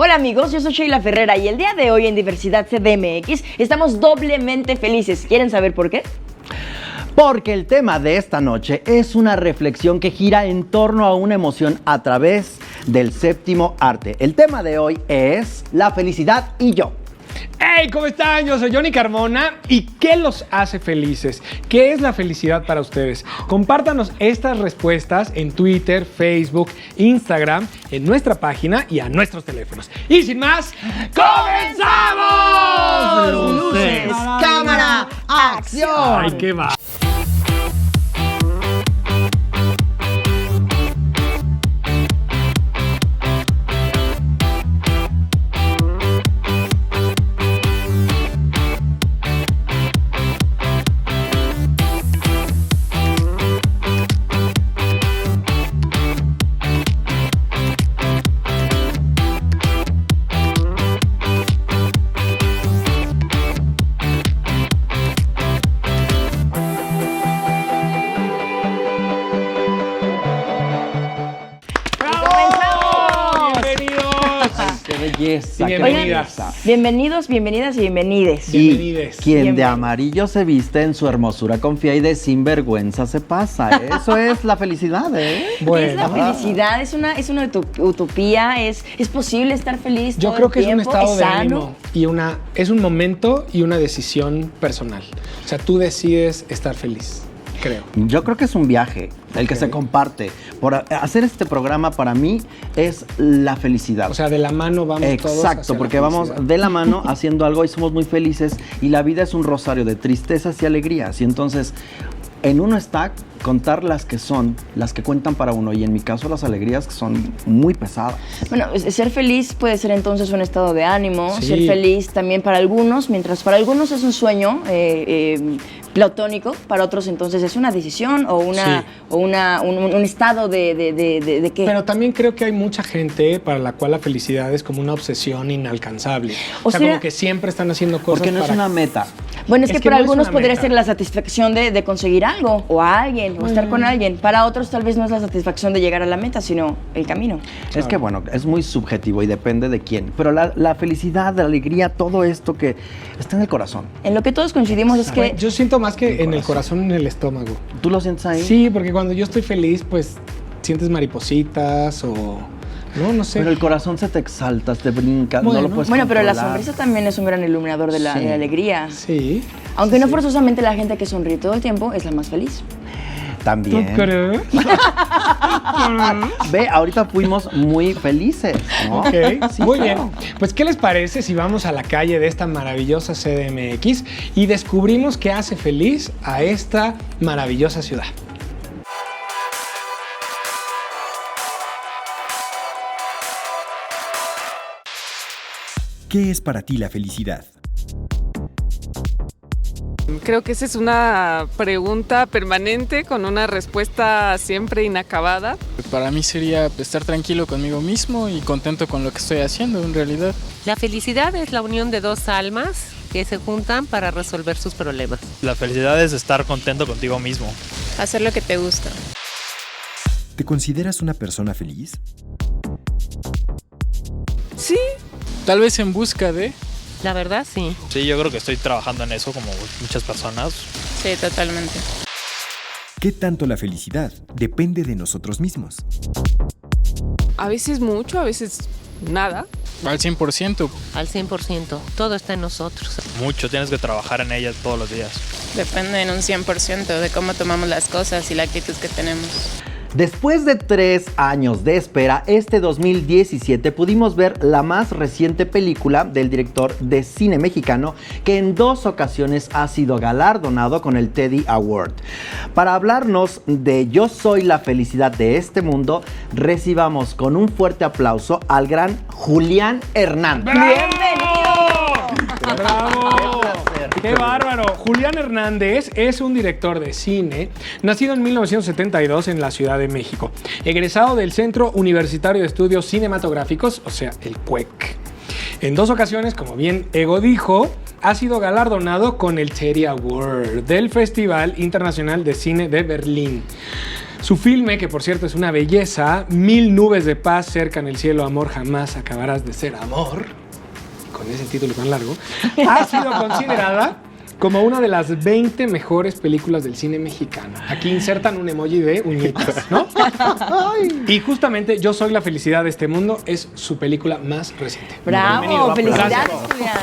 Hola amigos, yo soy Sheila Ferrera y el día de hoy en Diversidad CDMX estamos doblemente felices. ¿Quieren saber por qué? Porque el tema de esta noche es una reflexión que gira en torno a una emoción a través del séptimo arte. El tema de hoy es la felicidad y yo. ¡Hey! ¿Cómo están? Yo soy Johnny Carmona. ¿Y qué los hace felices? ¿Qué es la felicidad para ustedes? Compártanos estas respuestas en Twitter, Facebook, Instagram, en nuestra página y a nuestros teléfonos. Y sin más, ¡comenzamos! Luces, cámara, acción. ¡Ay, qué va! Belleza, Bienvenidas. Bienvenidos, bienvenidas y bienvenides. Y Bienvenides. quien de Bienvenidos. amarillo se viste en su hermosura confía y de sinvergüenza se pasa. Eso es la felicidad, ¿eh? ¿Qué es la felicidad? Es una utopía, es posible estar feliz Yo todo creo el que es un tiempo, estado es de sano. ánimo y es un momento y una decisión personal. O sea, tú decides estar feliz, creo. Yo creo que es un viaje, el que se comparte. Por hacer este programa para mí es la felicidad. O sea, de la mano vamos todos Exacto, hacia la porque vamos felicidad. de la mano haciendo algo y somos muy felices y la vida es un rosario de tristezas y alegrías y entonces en uno está contar las que cuentan para uno y en mi caso las alegrías que son muy pesadas. Bueno, ser feliz puede ser entonces un estado de ánimo, Sí. ser feliz también para algunos, mientras para algunos es un sueño platónico, para otros entonces es una decisión o un estado de qué. Pero también creo que hay mucha gente para la cual la felicidad es como una obsesión inalcanzable. O sea, sea, como que siempre están haciendo cosas Porque no es para... una meta. Bueno, es que para no es algunos una podría meta. ser la satisfacción de conseguir algo, o a alguien, o estar con alguien. Para otros tal vez no es la satisfacción de llegar a la meta, sino el camino. Es que bueno, es muy subjetivo y depende de quién. Pero la felicidad, la alegría, todo esto que está en el corazón. En lo que todos coincidimos es que Yo siento más que en el corazón, en el estómago. ¿Tú lo sientes ahí? Sí, porque cuando yo estoy feliz, pues sientes maripositas o... No sé. Pero el corazón se te exalta, te brinca, no lo puedes bueno, pero la controlar. sonrisa también es un gran iluminador de la Sí. alegría. Sí. Aunque no forzosamente la gente que sonríe todo el tiempo es la más feliz. También. ¿Tú crees? Ve, ahorita fuimos muy felices, ¿no? Ok, Sí, muy claro. bien. Pues, ¿qué les parece si vamos a la calle de esta maravillosa CDMX y descubrimos qué hace feliz a esta maravillosa ciudad? ¿Qué es para ti la felicidad? Creo que esa es una pregunta permanente con una respuesta siempre inacabada. Para mí sería estar tranquilo conmigo mismo y contento con lo que estoy haciendo en realidad. La felicidad es la unión de dos almas que se juntan para resolver sus problemas. La felicidad es estar contento contigo mismo. Hacer lo que te gusta. ¿Te consideras una persona feliz? Sí, Tal vez en busca de... La verdad, sí. Sí, yo creo que estoy trabajando en eso como muchas personas. Sí, totalmente. ¿Qué tanto la felicidad depende de nosotros mismos? a veces mucho, a veces nada. Al 100%. Al 100%. Todo está en nosotros. Mucho, tienes que trabajar en ella todos los días. Depende en un 100% de cómo tomamos las cosas y la actitud que tenemos. Después de 3 años de espera, este 2017 pudimos ver la más reciente película del director de cine mexicano que en 2 ocasiones ha sido galardonado con el Teddy Award. Para hablarnos de Yo soy la felicidad de este mundo, recibamos con un fuerte aplauso al gran Julián Hernández. ¡Bienvenido! ¡Bravo! ¡Qué bárbaro! Julián Hernández es un director de cine, nacido en 1972 en la Ciudad de México, egresado del Centro Universitario de Estudios Cinematográficos, o sea, el CUEC. En 2 ocasiones, como bien Ego dijo, ha sido galardonado con el Teddy Award del Festival Internacional de Cine de Berlín. Su filme, que por cierto es una belleza, 1000 nubes de paz cerca en el cielo, amor, jamás acabarás de ser amor, con ese título tan largo, ha sido considerada como una de las 20 mejores películas del cine mexicano. Aquí insertan un emoji de uñitas, ¿no? Y justamente Yo soy la felicidad de este mundo es su película más reciente. ¡Bravo! ¡Felicidades,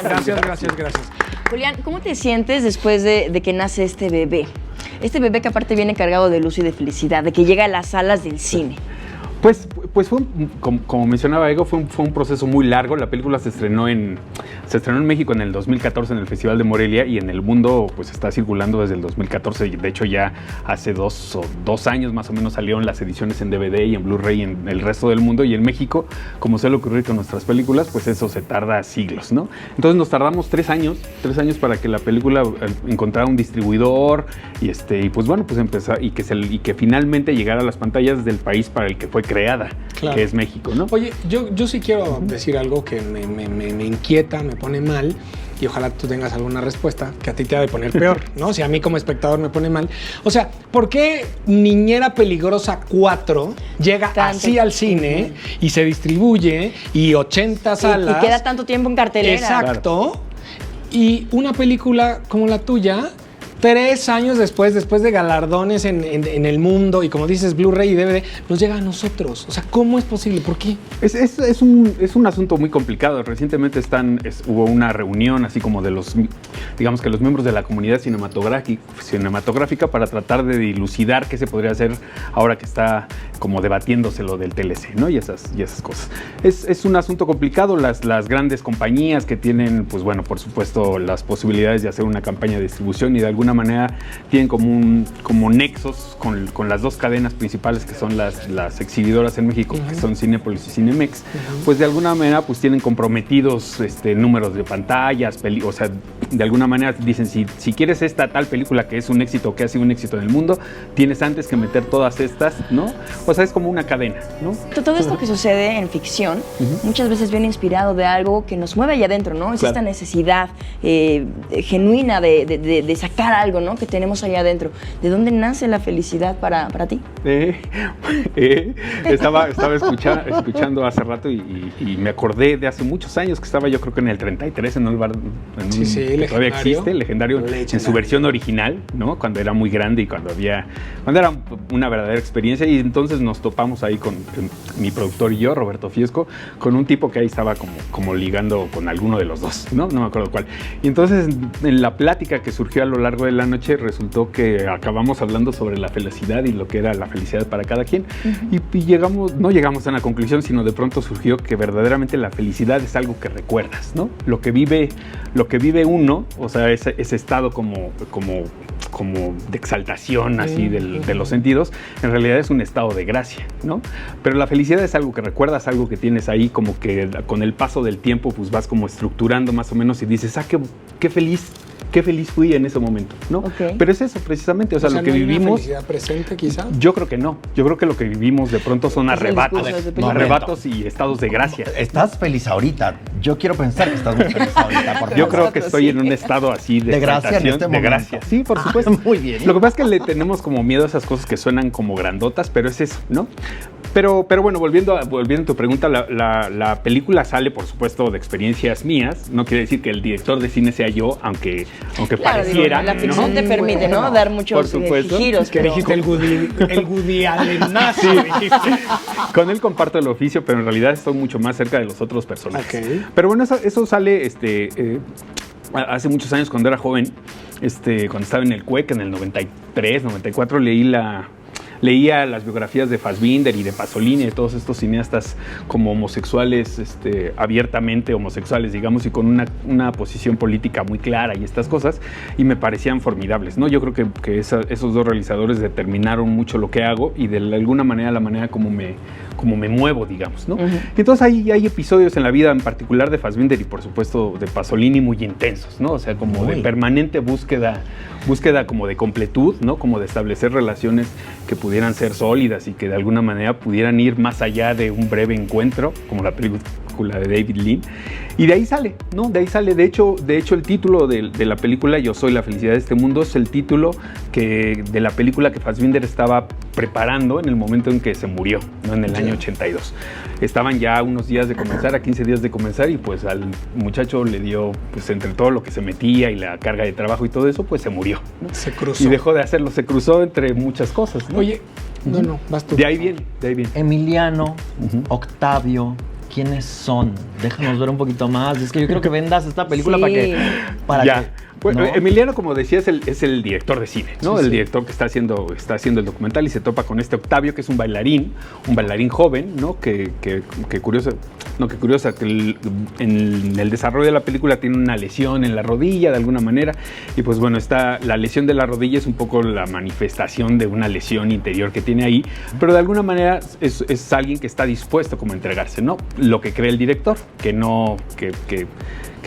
Gracias. Julián! Gracias. Julián, ¿cómo te sientes después de que nace este bebé? Este bebé que aparte viene cargado de luz y de felicidad, de que llega a las salas del cine. Pues fue, como mencionaba Ego, fue un proceso muy largo. La película se estrenó en México en el 2014 en el Festival de Morelia y en el mundo pues está circulando desde el 2014. De hecho ya hace dos años más o menos salieron las ediciones en DVD y en Blu-ray en el resto del mundo, y en México, como suele ocurrir con nuestras películas, pues eso se tarda siglos, ¿no? Entonces nos tardamos 3 años para que la película encontrara un distribuidor y pues bueno, pues empezar y que finalmente llegara a las pantallas del país para el que fue creada, claro, que es México, ¿no? Oye, yo sí quiero decir algo que me inquieta, me pone mal, y ojalá tú tengas alguna respuesta que a ti te ha de poner peor, ¿no? Si a mí como espectador me pone mal. O sea, ¿por qué Niñera Peligrosa 4 llega así al cine y se distribuye y 80 salas? Y queda tanto tiempo en cartelera. Exacto. Claro. Y una película como la tuya, 3 años después de galardones en el mundo y como dices, Blu-ray y DVD, nos llega a nosotros. O sea, ¿cómo es posible? ¿Por qué? Es un asunto muy complicado. Recientemente hubo una reunión así como de los miembros de la comunidad cinematográfica para tratar de dilucidar qué se podría hacer ahora que está como debatiéndose lo del TLC, ¿no? Y esas cosas. Es un asunto complicado. Las grandes compañías que tienen, pues bueno, por supuesto, las posibilidades de hacer una campaña de distribución y de alguna manera tienen como nexos con las dos cadenas principales que son las exhibidoras en México, que son Cinépolis y Cinemex, pues de alguna manera pues tienen comprometidos números de pantallas, o sea, de alguna manera dicen, si quieres esta tal película que es un éxito, que ha sido un éxito en el mundo, tienes antes que meter todas estas, ¿no? O sea, es como una cadena, ¿no? Todo esto que sucede en ficción muchas veces viene inspirado de algo que nos mueve allá adentro, ¿no? Es esta necesidad genuina de sacar algo, ¿no? Que tenemos allá adentro. ¿De dónde nace la felicidad para ti? Estaba escuchando hace rato y me acordé de hace muchos años que estaba yo creo que en el 33 en un bar que todavía existe, legendario en su versión original, ¿no? Cuando era muy grande y cuando era una verdadera experiencia, y entonces nos topamos ahí con mi productor y yo, Roberto Fiesco, con un tipo que ahí estaba como ligando con alguno de los dos, ¿no? No me acuerdo cuál. Y entonces en la plática que surgió a lo largo de la noche resultó que acabamos hablando sobre la felicidad y lo que era la felicidad para cada quien, y no llegamos a una conclusión, sino de pronto surgió que verdaderamente la felicidad es algo que recuerdas, ¿no? Lo que vive uno, o sea, ese estado como de exaltación así de los sentidos, en realidad es un estado de gracia, ¿no? Pero la felicidad es algo que recuerdas, algo que tienes ahí como que con el paso del tiempo pues vas como estructurando más o menos y dices, qué feliz fui en ese momento, ¿no? Okay. Pero es eso precisamente, o sea, lo que vivimos... ¿No hay una felicidad presente quizá? Yo creo que no. Yo creo que lo que vivimos de pronto son arrebatos y estados de gracia. Estás feliz ahorita. Yo quiero pensar que estás muy feliz ahorita. Yo creo que estoy en un estado así de gracia en este momento. De gracia. Sí, por supuesto. Muy bien. Lo que pasa es que le tenemos como miedo a esas cosas que suenan como grandotas, pero es eso, ¿no? Pero bueno, volviendo a tu pregunta, la película sale, por supuesto, de experiencias mías. No quiere decir que el director de cine sea yo, aunque claro, pareciera. La ficción te permite, ¿no? Dar muchos giros. Que dijiste el Woody Allen nazi. Con él comparto el oficio, pero en realidad estoy mucho más cerca de los otros personajes. Okay. Pero bueno, eso sale hace muchos años cuando era joven, cuando estaba en el CUEC, en el 93, 94, leía las biografías de Fassbinder y de Pasolini, de todos estos cineastas como homosexuales, abiertamente homosexuales, digamos, y con una posición política muy clara y estas cosas, y me parecían formidables, ¿no? Yo creo que esos dos realizadores determinaron mucho lo que hago y de alguna manera la manera como me muevo, digamos, ¿no? Entonces hay episodios en la vida, en particular de Fassbinder y por supuesto de Pasolini, muy intensos, ¿no? O sea, como de permanente búsqueda como de completud, ¿no? Como de establecer relaciones que pudieran ser sólidas y que de alguna manera pudieran ir más allá de un breve encuentro, como la película de David Lean. Y de ahí sale, ¿no? De ahí sale, de hecho el título de la película, Yo soy la felicidad de este mundo, es el título de la película que Fassbinder estaba preparando en el momento en que se murió, ¿no? En el año 82. Estaban ya unos días de comenzar, a 15 días de comenzar, y pues al muchacho le dio, pues entre todo lo que se metía y la carga de trabajo y todo eso, pues se murió, ¿no? Se cruzó. Y dejó de hacerlo, se cruzó entre muchas cosas, ¿no? Oye, no, vas tú. De ahí viene. Emiliano, Octavio, ¿quiénes son? Déjanos ver un poquito más. Es que yo creo que vendas esta película para que... Bueno, ¿no? Emiliano, como decía, es el director de cine, ¿no? Sí, el director que está haciendo el documental, y se topa con este Octavio, que es un bailarín joven, ¿no? Que en el desarrollo de la película tiene una lesión en la rodilla de alguna manera, y pues bueno, la lesión de la rodilla es un poco la manifestación de una lesión interior que tiene ahí, pero de alguna manera es alguien que está dispuesto como a entregarse, ¿no? Lo que cree el director, que en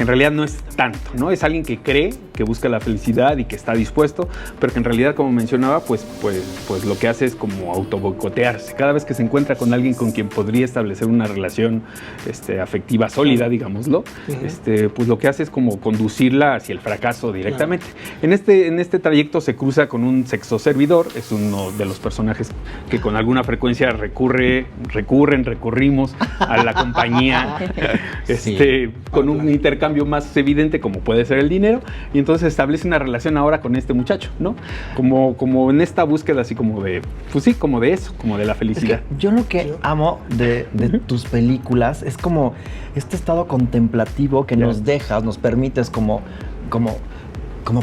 realidad no es tanto, ¿no? Es alguien que cree, que busca la felicidad y que está dispuesto, pero que en realidad, como mencionaba, pues lo que hace es como autoboicotearse. Cada vez que se encuentra con alguien con quien podría establecer una relación afectiva sólida, digámoslo, pues lo que hace es como conducirla hacia el fracaso directamente. Claro. En este trayecto se cruza con un sexo servidor, es uno de los personajes que con alguna frecuencia recurrimos a la compañía, con un intercambio más evidente como puede ser el dinero, y entonces establece una relación ahora con este muchacho, ¿no? Como en esta búsqueda así como de, pues sí, como de eso, como de la felicidad. Es que yo lo que amo de tus películas es como este estado contemplativo que nos dejas, nos permites como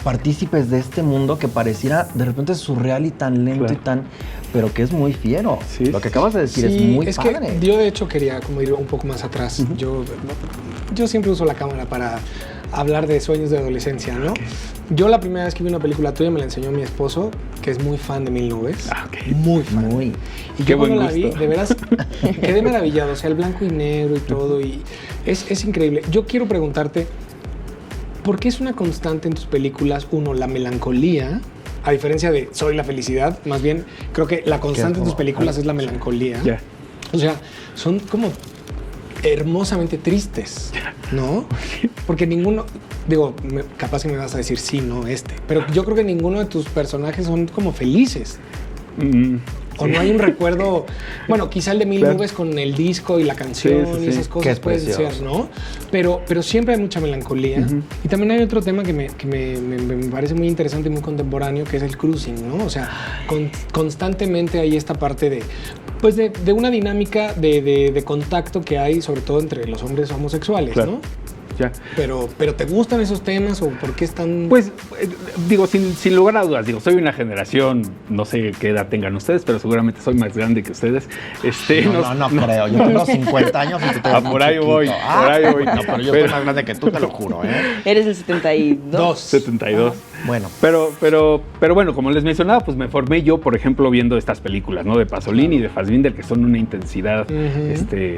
partícipes de este mundo que pareciera de repente surreal y tan lento y tan... pero que es muy fiero. Sí, lo que acabas de decir es muy padre. Que yo de hecho quería como ir un poco más atrás. Yo siempre uso la cámara para hablar de sueños de adolescencia, ¿no? Okay. Yo la primera vez que vi una película tuya me la enseñó mi esposo, que es muy fan de Mil Nubes. Muy fan. Y yo cuando la vi, de veras, quedé maravillado. O sea, el blanco y negro y todo. Y es increíble. Yo quiero preguntarte, ¿por qué es una constante en tus películas, la melancolía? A diferencia de Soy la felicidad, más bien creo que la constante en tus películas es la melancolía. Yeah. O sea, son como hermosamente tristes, ¿no? Porque ninguno, capaz que me vas a decir sí, no, pero yo creo que ninguno de tus personajes son como felices. O no hay un recuerdo, bueno, quizá el de Mil Nubes con el disco y la canción y esas cosas pueden ser, ¿no? Pero siempre hay mucha melancolía. Y también hay otro tema que me parece muy interesante y muy contemporáneo, que es el cruising, ¿no? O sea, constantemente hay esta parte de una dinámica de contacto que hay, sobre todo entre los hombres homosexuales, ¿no? Ya. Pero ¿te gustan esos temas o por qué están...? Pues, sin lugar a dudas, soy una generación, no sé qué edad tengan ustedes, pero seguramente soy más grande que ustedes. No creo, yo tengo 50 años y tú te ves por ahí voy. No, pero yo soy más grande que tú, te lo juro, ¿eh? Eres el 72. 72. Bueno. Pero bueno, como les mencionaba, pues me formé yo, por ejemplo, viendo estas películas, ¿no? De Pasolini y de Fassbinder, que son una intensidad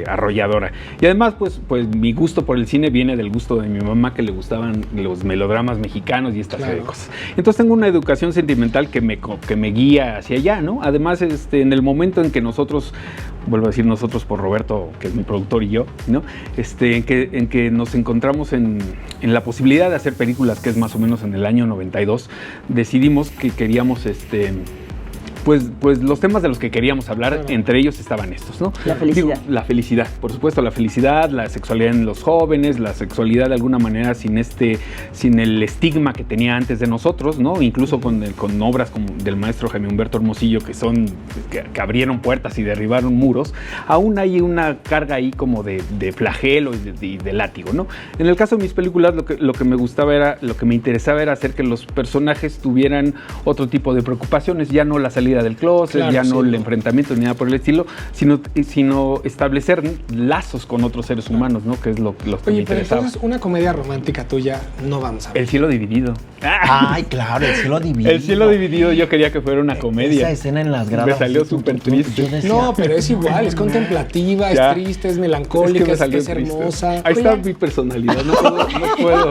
arrolladora. Y además, pues mi gusto por el cine viene del gusto de mi mamá, que le gustaban los melodramas mexicanos y esta serie de cosas. Entonces tengo una educación sentimental que me guía hacia allá, ¿no? Además, en el momento en que nosotros, vuelvo a decir nosotros por Roberto, que es mi productor, y yo, ¿no? En que nos encontramos en la posibilidad de hacer películas, que es más o menos en el año 92, decidimos que queríamos pues los temas de los que queríamos hablar, entre ellos estaban estos, ¿no? La felicidad. La felicidad, por supuesto, la felicidad, la sexualidad en los jóvenes, la sexualidad de alguna manera sin el estigma que tenía antes de nosotros, ¿no? Incluso con obras como del maestro Jaime Humberto Hermosillo, que abrieron puertas y derribaron muros, aún hay una carga ahí como de flagelo y de látigo, ¿no? En el caso de mis películas, lo que me interesaba era hacer que los personajes tuvieran otro tipo de preocupaciones, ya no la salida del closet, el enfrentamiento ni nada por el estilo, sino establecer lazos con otros seres humanos, ¿no? Que es lo que me interesaba. Entonces, una comedia romántica tuya no vamos a ver. El cielo dividido. Ay, claro, el cielo dividido. El cielo dividido yo quería que fuera una comedia. Esa escena en las gradas. Me salió súper triste. No, pero es igual, es contemplativa, es triste, es melancólica, es hermosa. Ahí está mi personalidad, no puedo.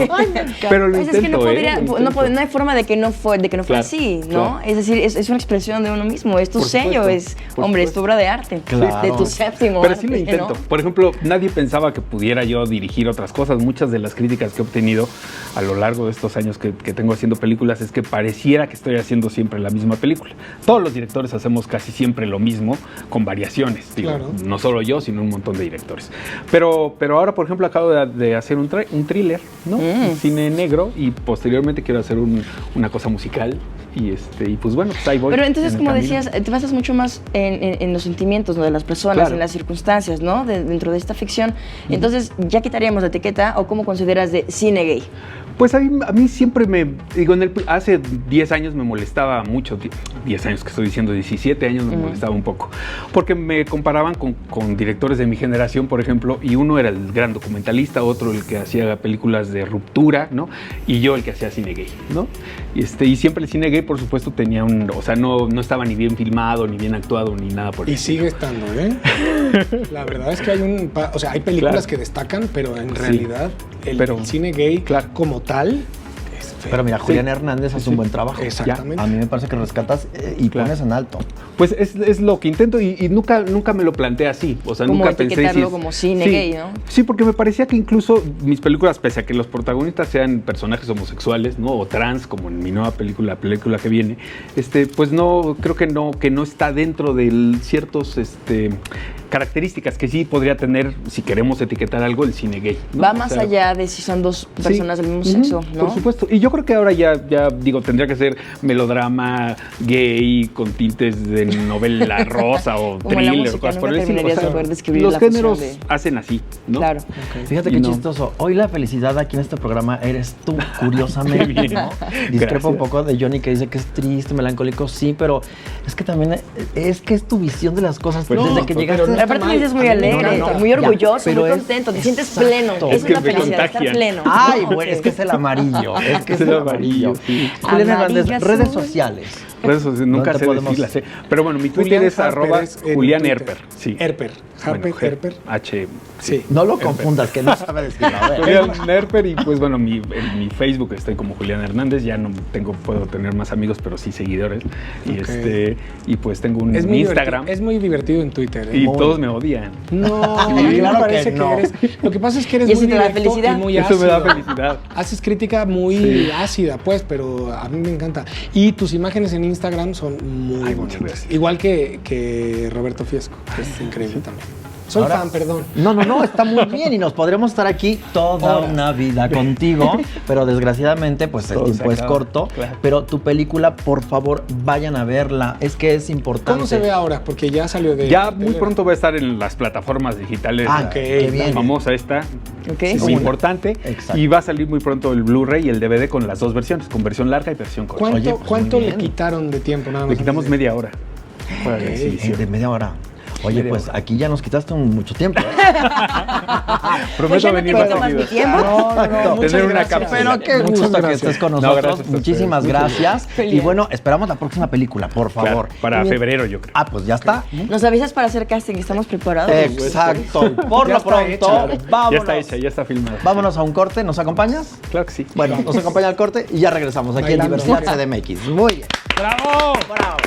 Pero lo intento, no hay forma de que no fue así, ¿no? Es decir, es una expresión de uno mismo, es tu sello, es tu obra de arte, de tu séptimo Pero arte, sí lo intento. ¿no? Por ejemplo, nadie pensaba que pudiera yo dirigir otras cosas. Muchas de las críticas que he obtenido a lo largo de estos años que tengo haciendo películas es que pareciera que estoy haciendo siempre la misma película. Todos los directores hacemos casi siempre lo mismo, con variaciones. Digo, Claro. No solo yo, sino un montón de directores. Pero ahora, por ejemplo, acabo de hacer un thriller, ¿no? Un cine negro, y posteriormente quiero hacer una cosa musical. Y pues bueno, pues ahí voy. Pero entonces, en el como camino. decías, te basas mucho más en los sentimientos, ¿no? De las personas, Claro. en las circunstancias, ¿no? Dentro de esta ficción. Entonces, ¿ya quitaríamos la etiqueta o cómo consideras de cine gay? Pues a mí siempre hace 10 años me molestaba mucho, 10 años que estoy diciendo, 17 años me molestaba un poco, porque me comparaban con directores de mi generación, por ejemplo, y uno era el gran documentalista, otro el que hacía películas de ruptura, ¿no? Y yo el que hacía cine gay, ¿no? Y siempre el cine gay, por supuesto, tenía no estaba ni bien filmado, ni bien actuado, ni nada por eso. Y sigue estando, ¿eh? La verdad es que hay películas que destacan, pero en realidad el cine gay como tal es feo. Pero mira, Julián Hernández hace un buen trabajo. Exactamente. A mí me parece que rescatas y pones en alto. Pues es lo que intento y nunca me lo planteé así. O sea, Como nunca pensé etiquetarlo como cine gay, ¿no? Sí, porque me parecía que incluso mis películas, pese a que los protagonistas sean personajes homosexuales, ¿no? O trans, como en mi nueva película que viene, pues no, creo que no está dentro de ciertos características que sí podría tener, si queremos etiquetar algo, el cine gay, ¿no? Va más allá de si son dos personas del mismo sexo, ¿no? Por supuesto. Y yo creo que ahora ya digo, tendría que ser melodrama gay con tintes de novela rosa o Como la thriller o música, cosas por nunca el estilo. terminarías de poder describir los la fusión géneros de... hacen así, ¿no? Claro. Fíjate Y qué no. chistoso. Hoy la felicidad aquí en este programa eres tú, curiosamente. Qué bien. ¿no? Discrepa Gracias. un poco de Johnny, que dice que es triste, melancólico, sí, pero es que también es tu visión de las cosas. Pues desde no, que pero llegaste. Pero aparte me dices muy alegre, muy orgulloso, pero muy es- contento, te sientes Exacto. pleno. Es Eso que es la me felicidad, estar contagian. pleno. Ay, güey, es que es el amarillo. Es que es el amarillo. Sí. Julián Amarillo Hernández, azul. redes sociales. Redes sociales, nunca ¿Dónde sé podemos- decirlas, ¿eh? Pero bueno, mi Twitter Julián es Harper @ es en Julián Twitter. Herper. Sí. Herper. Harper, Bueno, Herper. H. Sí. No lo confundas, que no sabe decirlo. A ver. Julián Herper, y pues bueno, en mi Facebook estoy como Julián Hernández, ya no puedo tener más amigos, pero sí seguidores. Y Ok. y pues tengo un Es muy Instagram divertido- es muy divertido en Twitter. ¿eh? y todos me odian. No, Sí, a mí me claro parece que no. eres. Lo que pasa es que eres ¿Y eso muy te da directo felicidad? y muy Eso me da ácido. felicidad. Haces crítica muy ácida, pues, pero a mí me encanta. Y tus imágenes en Instagram son muy Ay, muchas bonitas. gracias. Igual que Roberto Fiesco, que es increíble también. Soy Ahora- fan, perdón. No, está muy bien y nos podremos estar aquí toda Horas. una vida contigo, pero desgraciadamente pues el Todo se tiempo es acaba, corto, claro. pero tu película, por favor, vayan a verla, es que es importante. ¿Cómo se ve ahora? Porque ya salió de... Ya muy cartelera. pronto va a estar en las plataformas digitales. Ah, qué bien. Famosa esta. Ok. Es Sí. importante. Exacto. Y va a salir muy pronto el Blu-ray y el DVD con las dos versiones, con versión larga y versión corta. ¿Cuánto, Oye, pues, cuánto muy le bien. quitaron de tiempo nada más? Le quitamos media hora. Para la Ok. exhibición. De media hora. Oye, Media pues hora. aquí ya nos quitaste mucho tiempo. Prometo Pues ya no te venir quito más más mi seguido. tiempo. Muchas Tener una gracias. cápsula. Pero qué Muchas gusto que gracias. estés con No, nosotros. gracias a Muchísimas ustedes. gracias. Feliz. Y bueno, esperamos la próxima película, por Claro, favor. para febrero, yo creo. Ah, pues ya está. Nos avisas para hacer casting, estamos preparados. Exacto. Por Ya lo está pronto, hecha. Ya vámonos. está hecha, ya está filmada. Vámonos a un corte, ¿nos acompañas? Claro que sí. Bueno, nos acompaña al corte y ya regresamos aquí Bailando. en Diversidad CDMX. Muy bien. ¡Bravo! Bravo.